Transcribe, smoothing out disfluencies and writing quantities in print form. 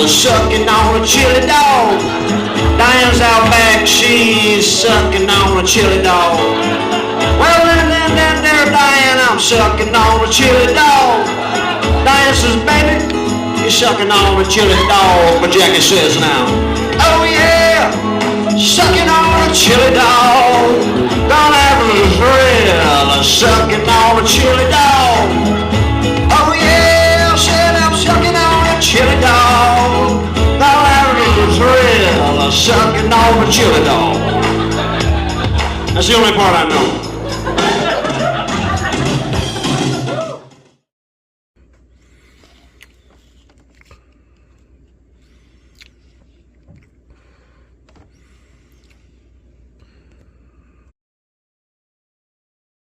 sucking on a chili dog. Diane's out back, she's sucking on a chili dog. Well, then, there, Diane, I'm sucking on a chili dog. Diane says, baby, you're sucking on a chili dog. But Jackie says now, oh yeah, sucking on a chili dog. Gonna have a thrill of sucking on a chili dog. Oh yeah, said I'm sucking on a chili dog. Gonna have a thrill of sucking on a chili dog. That's the only part I know.